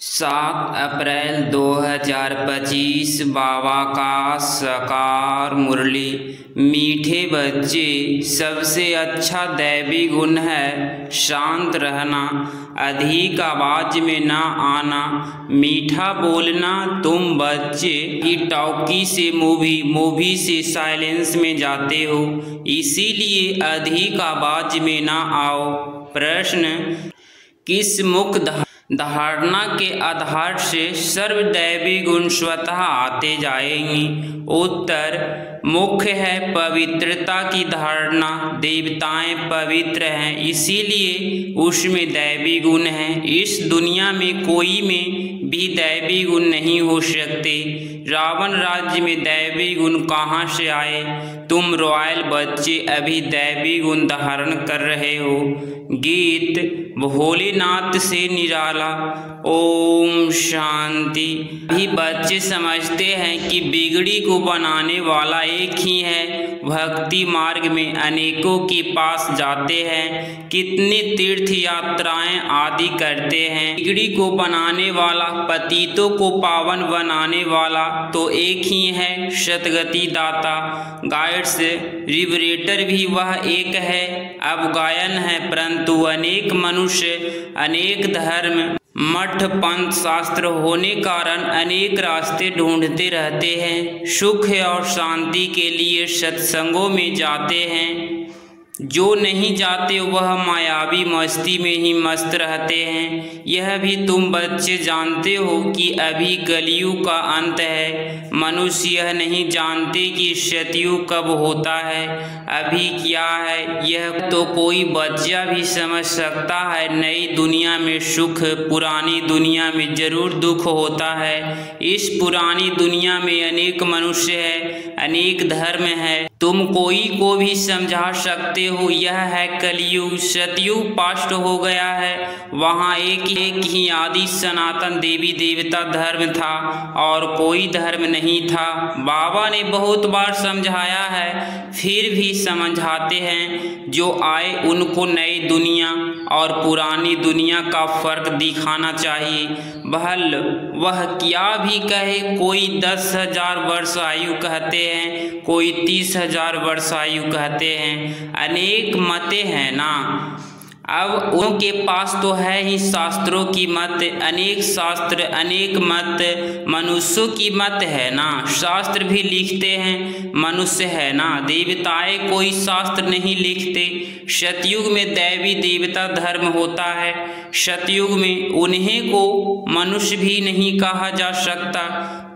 7 अप्रैल 2025 बाबा का साकार मुरली। मीठे बच्चे, सबसे अच्छा दैवी गुण है शांत रहना, अधिक आवाज में ना आना, मीठा बोलना। तुम बच्चे ही टॉकी से मूवी से साइलेंस में जाते हो, इसीलिए अधिक आवाज में ना आओ। प्रश्न, किस मुख्य धारणा के आधार से सर्वदैवी गुण स्वतः आते जाएंगी? उत्तर, मुख्य है पवित्रता की धारणा। देवताएं पवित्र हैं, इसीलिए उसमें दैवी गुण हैं। इस दुनिया में कोई में भी दैवी गुण नहीं हो सकते। रावण राज्य में दैवी गुण कहाँ से आए? तुम रॉयल बच्चे अभी दैवी गुण धारण कर रहे हो। गीत भोलेनाथ से निराला। ओम शांति। भी बच्चे समझते हैं कि बिगड़ी को बनाने वाला एक ही है। भक्ति मार्ग में अनेकों के पास जाते हैं, कितने तीर्थ यात्राएं आदि करते हैं। बिगड़ी को बनाने वाला, पतितों को पावन बनाने वाला तो एक ही है, सतगति दाता। गाइड्स लिबरेटर भी वह एक है। अब गायन है, परंतु अनेक मनुष्य, अनेक धर्म, मठ, पंथ, शास्त्र होने कारण अनेक रास्ते ढूंढते रहते हैं। सुख और शांति के लिए सत्संगों में जाते हैं। जो नहीं जाते वह मायावी मस्ती में ही मस्त रहते हैं। यह भी तुम बच्चे जानते हो कि अभी कलयुग का अंत है। मनुष्य यह नहीं जानते कि सतयुग कब होता है, अभी क्या है। यह तो कोई बच्चा भी समझ सकता है। नई दुनिया में सुख, पुरानी दुनिया में जरूर दुख होता है। इस पुरानी दुनिया में अनेक मनुष्य है, अनेक धर्म है। तुम कोई को भी समझा सकते हो। यह है कलयुग। सतयुग पास्ट हो गया है। वहाँ एक ही आदि सनातन देवी देवता धर्म था और कोई धर्म नहीं था। बाबा ने बहुत बार समझाया है, फिर भी समझाते हैं। जो आए उनको नई दुनिया और पुरानी दुनिया का फर्क दिखाना चाहिए। भल वह क्या भी कहे, कोई 10,000 वर्ष आयु कहते हैं, कोई 30,000 वर्ष आयु कहते हैं। अनेक मतें हैं ना। अब उनके पास तो है ही शास्त्रों की मत। अनेक शास्त्र, अनेक मत, मनुष्यों की मत है ना। शास्त्र भी लिखते हैं, मनुष्य है ना। देवताएं कोई शास्त्र नहीं लिखते। सतयुग में दैवी देवता धर्म होता है। सतयुग में उन्हें को मनुष्य भी नहीं कहा जा सकता।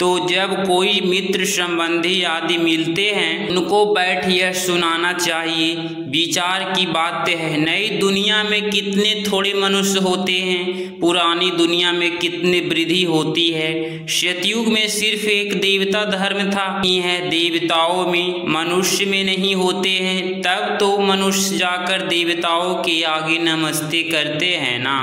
तो जब कोई मित्र संबंधी आदि मिलते हैं, उनको बैठ यह सुनाना चाहिए। विचार की बात है। नई दुनिया में कितने थोड़े मनुष्य होते हैं, पुरानी दुनिया में कितने वृद्धि होती है। सतयुग में सिर्फ एक देवता धर्म था ही है। देवताओं में, मनुष्य में नहीं होते हैं। तब तो मनुष्य जाकर देवताओं के आगे नमस्ते करते हैं ना।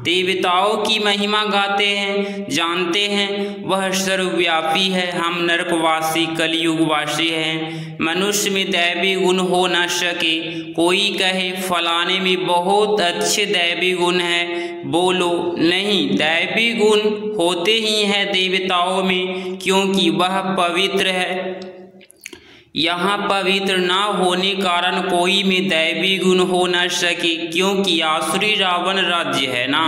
देवताओं की महिमा गाते हैं, जानते हैं वह सर्वव्यापी है। हम नरकवासी, कलयुगवासी हैं। मनुष्य में दैवी गुण हो न सके। कोई कहे फलाने में बहुत अच्छे दैवी गुण हैं, बोलो नहीं, दैवी गुण होते ही हैं देवताओं में, क्योंकि वह पवित्र है। यहाँ पवित्र ना होने कारण कोई में दैवी गुण हो न सके, क्योंकि आसुरी रावण राज्य है ना।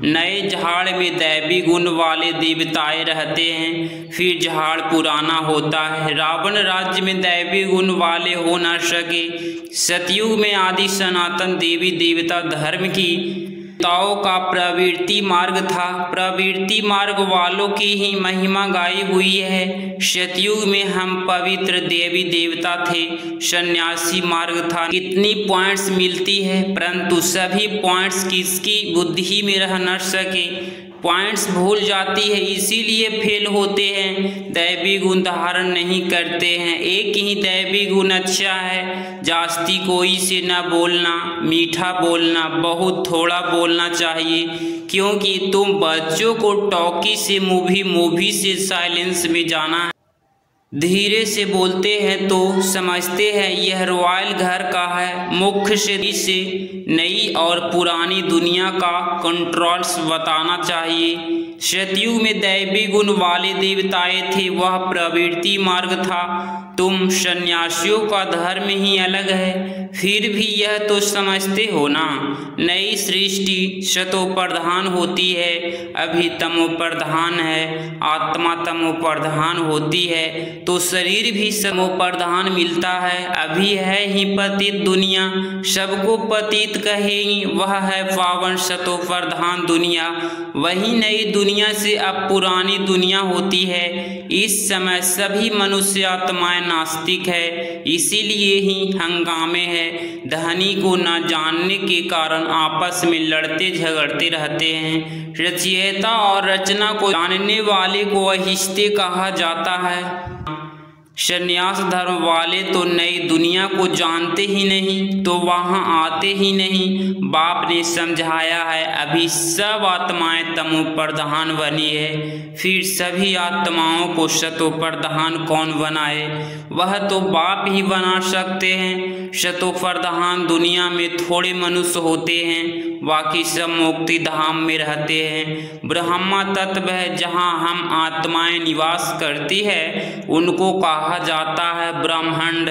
नए झाड़ में दैवी गुण वाले देवताएं रहते हैं, फिर झाड़ पुराना होता है। रावण राज्य में दैवी गुण वाले हो न सके। सतयुग में आदि सनातन देवी देवता धर्म की ताओ का प्रवृत्ति मार्ग था। प्रवृत्ति मार्ग वालों की ही महिमा गाई हुई है। सतयुग में हम पवित्र देवी देवता थे, सन्यासी मार्ग था। कितनी पॉइंट्स मिलती है, परंतु सभी पॉइंट्स किसकी बुद्धि में रह न सके। पॉइंट्स भूल जाती है, इसीलिए फेल होते हैं। दैवी गुण धारण नहीं करते हैं। एक ही दैवी गुण अच्छा है, जास्ती कोई से न बोलना, मीठा बोलना, बहुत थोड़ा बोलना चाहिए। क्योंकि तुम बच्चों को टॉकी से मूवी से साइलेंस में जाना है। धीरे से बोलते हैं तो समझते हैं यह रॉयल घर का है। मुख्य से नई और पुरानी दुनिया का कंट्रोल्स बताना चाहिए। सतयुग में दैवी गुण वाले देवताएं थे, वह प्रवृत्ति मार्ग था। तुम सन्यासियों का धर्म ही अलग है, फिर भी यह तो समझते हो ना, नई सृष्टि सतो प्रधान होती है, अभी तमो प्रधान है। आत्मा तमो प्रधान होती है तो शरीर भी समो प्रधान मिलता है। अभी है ही पतित दुनिया, सबको पतित कहेंगी, वह है पावन सतो प्रधान दुनिया। वही नई दुनिया से अब पुरानी दुनिया होती है। इस समय सभी मनुष्य आत्माएं नास्तिक है, इसीलिए ही हंगामे है। धनी को न जानने के कारण आपस में लड़ते झगड़ते रहते हैं। रचयिता और रचना को जानने वाले को अहिष्टे कहा जाता है। संन्यास धर्म वाले तो नई दुनिया को जानते ही नहीं, तो वहाँ आते ही नहीं। बाप ने समझाया है, अभी सब आत्माएं तमो प्रधान बनी है, फिर सभी आत्माओं को सतो प्रधान कौन बनाए? वह तो बाप ही बना सकते हैं। सतो प्रधान दुनिया में थोड़े मनुष्य होते हैं, बाकी सब मुक्ति धाम में रहते हैं। ब्रह्मा तत्व है जहाँ हम आत्माएं निवास करती है, उनको कहा जाता है ब्रह्मांड।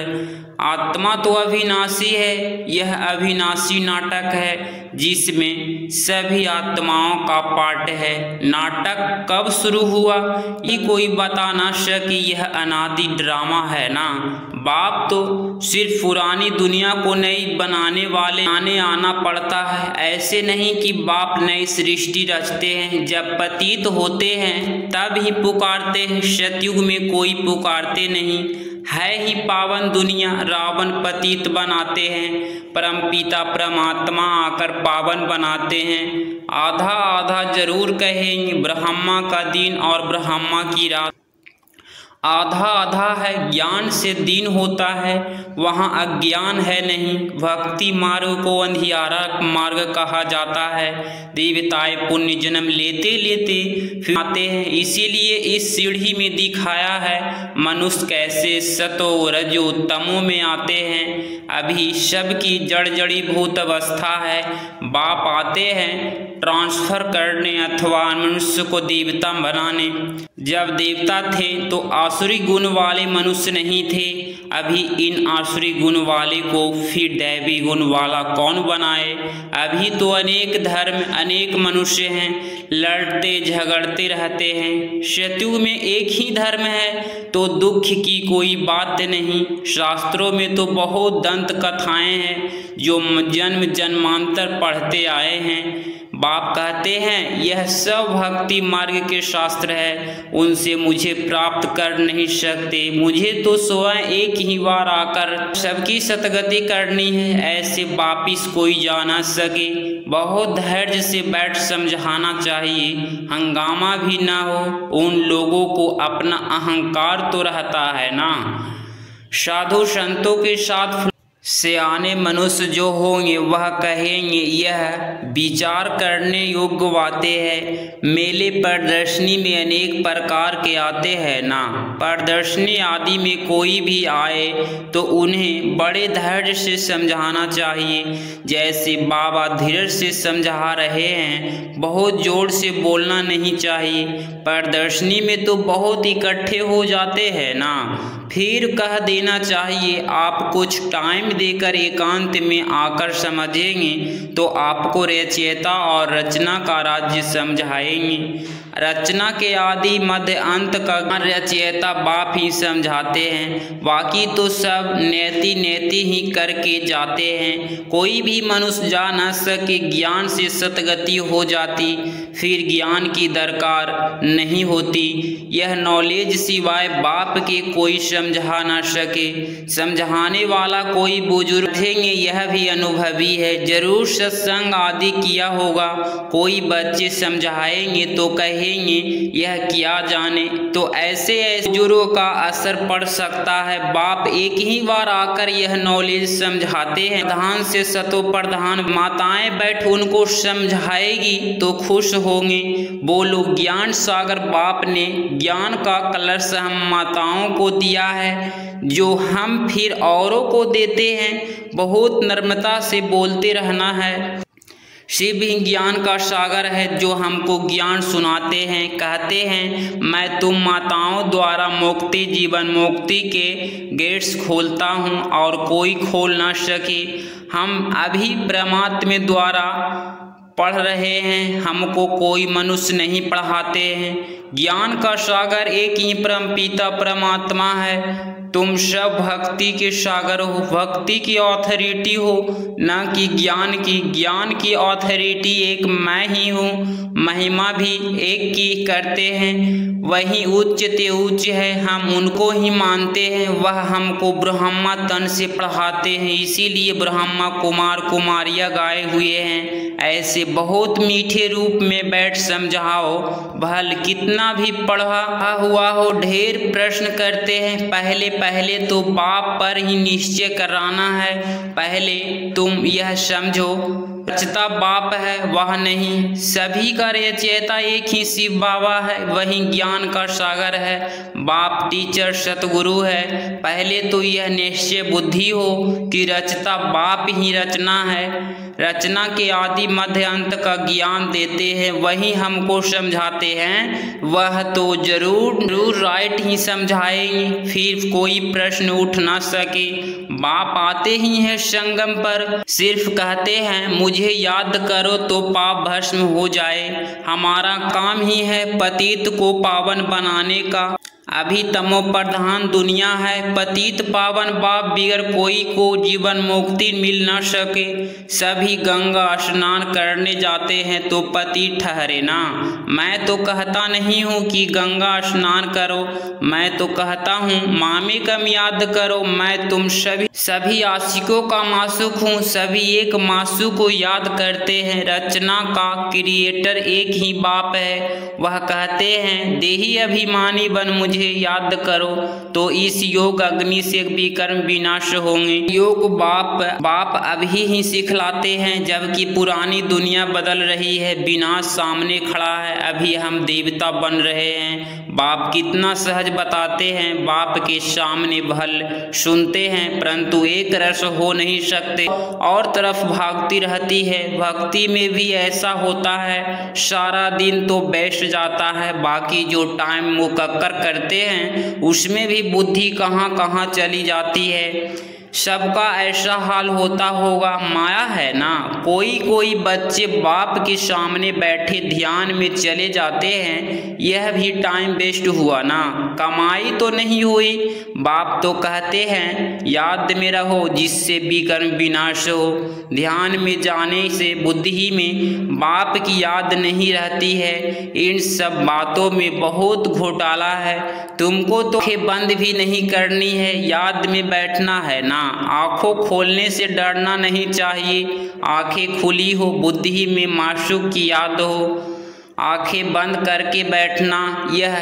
आत्मा तो अविनाशी है, यह अविनाशी नाटक है जिसमें सभी आत्माओं का पाठ है। नाटक कब शुरू हुआ ये कोई बता ना सके, यह अनादि ड्रामा है ना। बाप तो सिर्फ पुरानी दुनिया को नई बनाने वाले आना पड़ता है। ऐसे नहीं कि बाप नई सृष्टि रचते हैं, जब पतित होते हैं तब ही पुकारते हैं। सतयुग में कोई पुकारते नहीं, है ही पावन दुनिया, रावण पतित बनाते हैं, परम पिता परमात्मा आकर पावन बनाते हैं। आधा आधा जरूर कहेंगे, ब्रह्मा का दिन और ब्रह्मा की रात आधा आधा है। ज्ञान से दिन होता है, वहाँ अज्ञान है नहीं। भक्ति मार्ग को अंधियारा मार्ग कहा जाता है। देवताएं पुण्य जन्म लेते लेते फिर आते हैं, इसीलिए इस सीढ़ी में दिखाया है मनुष्य कैसे सतो रजो तमो में आते हैं। अभी सबकी जड़ी भूत अवस्था है। बाप आते हैं ट्रांसफर करने अथवा मनुष्य को देवता बनाने। जब देवता थे तो आसुरी गुण वाले मनुष्य नहीं थे, अभी इन आसुरी गुण वाले को फिर दैवी गुण वाला कौन बनाए? अभी तो अनेक धर्म अनेक मनुष्य हैं, लड़ते झगड़ते रहते हैं। सतयुग में एक ही धर्म है तो दुख की कोई बात नहीं। शास्त्रों में तो बहुत दंत कथाएं हैं जो जन्म जन्मांतर पढ़ते आए हैं। बाप कहते हैं यह सब भक्ति मार्ग के शास्त्र है, उनसे मुझे प्राप्त कर नहीं सकते। मुझे तो स्वयं एक ही बार आकर सबकी सतगति करनी है, ऐसे वापिस कोई जा ना सके। बहुत धैर्य से बैठ समझाना चाहिए, हंगामा भी ना हो। उन लोगों को अपना अहंकार तो रहता है ना। साधु संतों के साथ सियाने मनुष्य जो होंगे वह कहेंगे यह विचार करने योग्य बातें हैं। मेले प्रदर्शनी में अनेक प्रकार के आते हैं ना। प्रदर्शनी आदि में कोई भी आए तो उन्हें बड़े धैर्य से समझाना चाहिए, जैसे बाबा धीरज से समझा रहे हैं। बहुत जोर से बोलना नहीं चाहिए। प्रदर्शनी में तो बहुत इकट्ठे हो जाते हैं ना, फिर कह देना चाहिए आप कुछ टाइम देकर एकांत में आकर समझेंगे तो आपको रचयिता और रचना का राज्य समझाएंगे। रचना के आदि मध्य अंत का रचयिता बाप ही समझाते हैं, बाकी तो सब नेति नेति ही करके जाते हैं। कोई भी मनुष्य जा न सके, ज्ञान से सतगति हो जाती, फिर ज्ञान की दरकार नहीं होती। यह नॉलेज सिवाय बाप के कोई समझा न सके। समझाने वाला कोई बुजुर्ग देंगे, यह भी अनुभवी है, जरूर सत्संग आदि किया होगा। कोई बच्चे समझाएंगे तो कहेंगे यह क्या जाने, तो ऐसे बुजुर्गों का असर पड़ सकता है। बाप एक ही बार आकर यह नॉलेज समझाते हैं। प्रधान से सतो प्रधान माताएं बैठ उनको समझाएगी तो खुश होंगे। बोलो ज्ञान सागर बाप ने ज्ञान का कलश हम माताओं को दिया है, जो हम फिर औरों को देते हैं। बहुत नम्रता से बोलते रहना है। शिव ही ज्ञान का सागर है जो हमको ज्ञान सुनाते हैं। कहते हैं मैं तुम माताओं द्वारा मुक्ति जीवन मुक्ति के गेट्स खोलता हूँ और कोई खोल ना सके। हम अभी परमात्मा द्वारा पढ़ रहे हैं, हमको कोई मनुष्य नहीं पढ़ाते हैं। ज्ञान का सागर एक ही परम पिता परमात्मा है। तुम सब भक्ति के सागर हो, भक्ति की ऑथोरिटी हो, न कि ज्ञान की ऑथोरिटी एक मैं ही हूँ। महिमा भी एक की करते हैं, वही उच्च ते उच्च है, हम उनको ही मानते हैं। वह हमको ब्रह्मा तन से पढ़ाते हैं, इसीलिए ब्रह्मा कुमार कुमारियाँ गाए हुए हैं। ऐसे बहुत मीठे रूप में बैठ समझाओ, भल कितना भी पढ़ा हुआ हो। ढेर प्रश्न करते हैं, पहले तो बाप पर ही निश्चय कराना है। पहले तुम यह समझो, रचता बाप है वह नहीं, सभी का रचयिता एक ही शिव बाबा है, वही ज्ञान का सागर है। बाप टीचर सतगुरु है। पहले तो यह निश्चय बुद्धि हो कि रचता बाप ही रचना है। रचना के आदि मध्य अंत का ज्ञान देते हैं, वही हमको समझाते हैं। वह तो जरूर राइट ही समझाएंगे, फिर कोई प्रश्न उठ ना सके। बाप आते ही हैं संगम पर, सिर्फ कहते हैं मुझे याद करो तो पाप भस्म हो जाए। हमारा काम ही है पतित को पावन बनाने का। अभी तमो प्रधान दुनिया है, पतित पावन बाप बिगर कोई को जीवन मुक्ति मिल न सके। सभी गंगा स्नान करने जाते हैं तो पति ठहरे ना। मैं तो कहता नहीं हूँ कि गंगा स्नान करो, मैं तो कहता हूँ मामे कम याद करो। मैं तुम सभी आशिकों का मासूक हूँ, सभी एक मासूक को याद करते हैं। रचना का क्रिएटर एक ही बाप है। वह कहते हैं देही अभिमानी बन मुझे याद करो तो इस योग अग्नि से भी कर्म विनाश होंगे। योग बाप अभी ही सिखलाते हैं, जबकि पुरानी दुनिया बदल रही है, विनाश सामने खड़ा है। अभी हम देवता बन रहे हैं। बाप कितना सहज बताते हैं, बाप के सामने भल सुनते हैं परंतु एक रस हो नहीं सकते, और तरफ भागती रहती है। भक्ति में भी ऐसा होता है, सारा दिन तो बैठ जाता है, बाकी जो टाइम मुकक्कर करते हैं उसमें भी बुद्धि कहाँ कहाँ चली जाती है। सबका ऐसा हाल होता होगा, माया है ना। कोई बच्चे बाप के सामने बैठे ध्यान में चले जाते हैं, यह भी टाइम वेस्ट हुआ ना, कमाई तो नहीं हुई। बाप तो कहते हैं याद में रहो जिससे भी कर्म विनाश हो। ध्यान में जाने से बुद्धि में बाप की याद नहीं रहती है। इन सब बातों में बहुत घोटाला है। तुमको तो आंखें बंद भी नहीं करनी है, याद में बैठना है ना। आंखों खोलने से डरना नहीं चाहिए, आंखें खुली हो, बुद्धि में माशूक की याद हो। आंखें बंद करके बैठना यह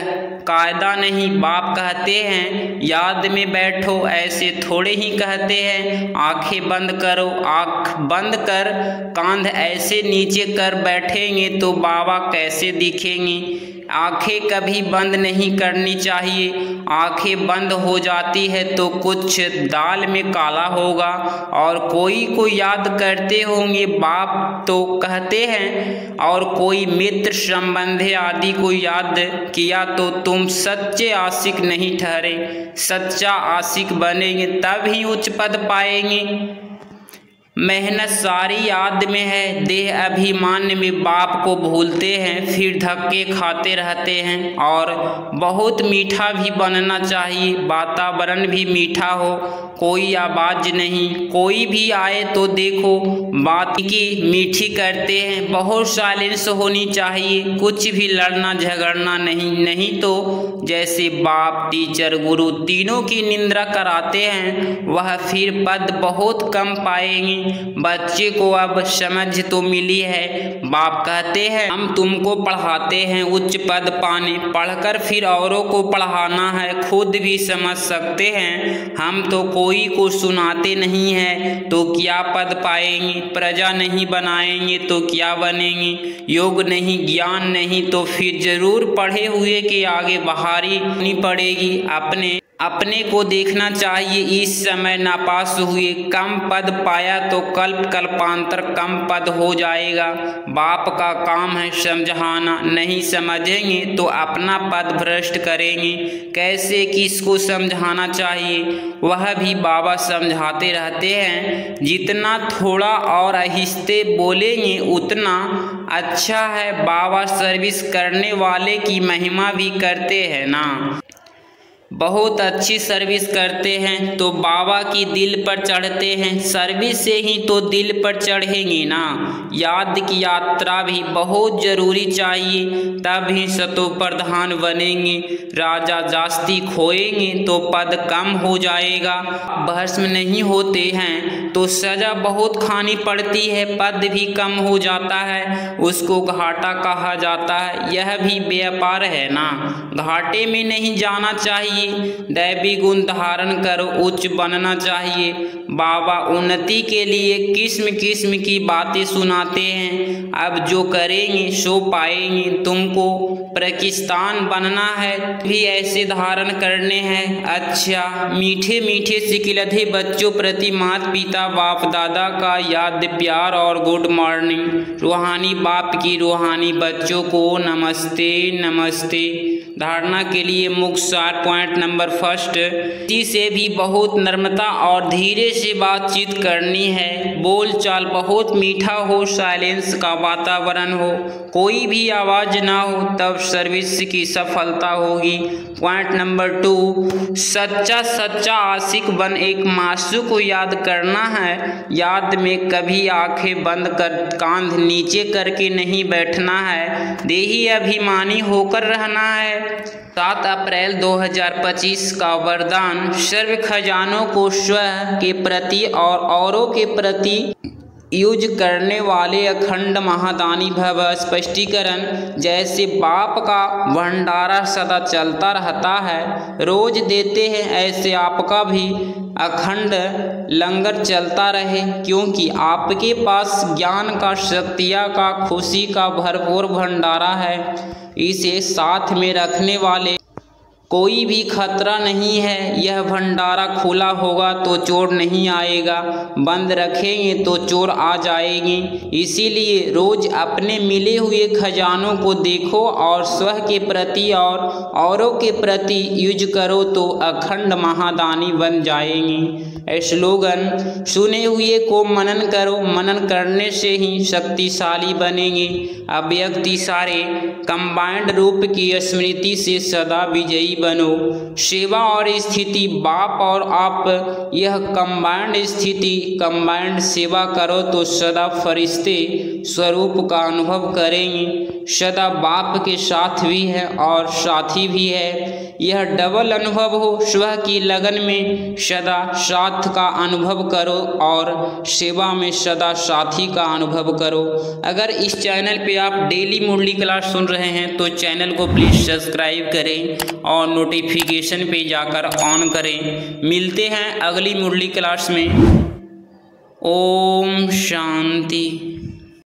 कायदा नहीं। बाप कहते हैं याद में बैठो, ऐसे थोड़े ही कहते हैं आंखें बंद करो। आंख बंद कर कांध ऐसे नीचे कर बैठेंगे तो बाबा कैसे दिखेंगे। आंखें कभी बंद नहीं करनी चाहिए, आंखें बंद हो जाती है तो कुछ दाल में काला होगा और कोई को याद करते होंगे बाप तो कहते हैं, और कोई मित्र संबंधी आदि को याद किया तो तुम सच्चे आशिक नहीं ठहरे। सच्चा आशिक बनेंगे तब ही उच्च पद पाएंगे। मेहनत सारी याद में है, देह अभिमान में बाप को भूलते हैं, फिर धक्के खाते रहते हैं। और बहुत मीठा भी बनना चाहिए, वातावरण भी मीठा हो, कोई आवाज नहीं, कोई भी आए तो देखो बात की मीठी करते हैं। बहुत साइलेंस होनी चाहिए, कुछ भी लड़ना झगड़ना नहीं तो जैसे बाप टीचर गुरु तीनों की निंदा कराते हैं, वह फिर पद बहुत कम पाएंगे। बच्चे को अब समझ तो मिली है। बाप कहते हैं हम तुमको पढ़ाते हैं उच्च पद पाने, पढ़कर फिर औरों को पढ़ाना है, खुद भी समझ सकते हैं। हम तो कोई को सुनाते नहीं हैं तो क्या पद पाएंगे, प्रजा नहीं बनाएंगे तो क्या बनेंगे, योग नहीं ज्ञान नहीं तो फिर जरूर पढ़े हुए के आगे बहारी नहीं पड़ेगी। अपने को देखना चाहिए इस समय नापास हुए, कम पद पाया तो कल्पांतर कम पद हो जाएगा। बाप का काम है समझाना, नहीं समझेंगे तो अपना पद भ्रष्ट करेंगे। कैसे किसको समझाना चाहिए वह भी बाबा समझाते रहते हैं। जितना थोड़ा और आहिस्ते बोलेंगे उतना अच्छा है। बाबा सर्विस करने वाले की महिमा भी करते हैं ना, बहुत अच्छी सर्विस करते हैं तो बाबा की दिल पर चढ़ते हैं। सर्विस से ही तो दिल पर चढ़ेंगे ना। याद की यात्रा भी बहुत ज़रूरी चाहिए, तब ही सतो प्रधान बनेंगे। राजा जास्ती खोएंगे तो पद कम हो जाएगा। भस्म नहीं होते हैं तो सज़ा बहुत खानी पड़ती है, पद भी कम हो जाता है, उसको घाटा कहा जाता है। यह भी व्यापार है ना, घाटे में नहीं जाना चाहिए। दैवी गुण धारण करो, उच्च बनना चाहिए। बाबा उन्नति के लिए किस्म किस्म की बातें सुनाते हैं। अब जो करेंगे सो पाएंगे। तुमको पाकिस्तान बनना है भी ऐसे धारण करने हैं। अच्छा, मीठे मीठे सिकिलधे बच्चों प्रति माता पिता बाप दादा का याद प्यार और गुड मॉर्निंग। रूहानी बाप की रूहानी बच्चों को नमस्ते नमस्ते। धारणा के लिए मुख्य सार पॉइंट नंबर फर्स्ट, किसी से भी बहुत नम्रता और धीरे से बातचीत करनी है। बोल चाल बहुत मीठा हो, साइलेंस का वातावरण हो, कोई भी आवाज़ ना हो, तब सर्विस की सफलता होगी। पॉइंट नंबर 2, सच्चा आशिक बन एक मासूम को याद करना है। याद में कभी आंखें बंद कर कांध नीचे करके नहीं बैठना है, देही अभिमानी होकर रहना है। 7 अप्रैल 2025 का वरदान, सर्व खजानों को स्व के प्रति और औरों के प्रति यूज करने वाले अखंड महादानी भव। स्पष्टीकरण, जैसे बाप का भंडारा सदा चलता रहता है, रोज देते हैं, ऐसे आपका भी अखंड लंगर चलता रहे, क्योंकि आपके पास ज्ञान का, शक्तियाँ का, खुशी का भरपूर भंडारा है। इसे साथ में रखने वाले कोई भी खतरा नहीं है। यह भंडारा खुला होगा तो चोर नहीं आएगा, बंद रखेंगे तो चोर आ जाएंगे। इसीलिए रोज अपने मिले हुए खजानों को देखो और स्व के प्रति और औरों के प्रति यूज करो तो अखंड महादानी बन जाएंगे। स्लोगन, सुने हुए को मनन करो, मनन करने से ही शक्तिशाली बनेंगे। अव्यक्ति सारे कंबाइंड रूप की स्मृति से सदा विजयी बनो। सेवा और स्थिति, बाप और आप, यह कंबाइंड स्थिति, कंबाइंड सेवा करो तो सदा फरिश्ते स्वरूप का अनुभव करेंगे। सदा बाप के साथ भी है और साथी भी है, यह डबल अनुभव हो। स्व की लगन में सदा साथ का अनुभव करो और सेवा में सदा साथी का अनुभव करो। अगर इस चैनल पे आप डेली मुरली क्लास सुन रहे हैं तो चैनल को प्लीज़ सब्सक्राइब करें और नोटिफिकेशन पे जाकर ऑन करें। मिलते हैं अगली मुरली क्लास में। ओम शांति।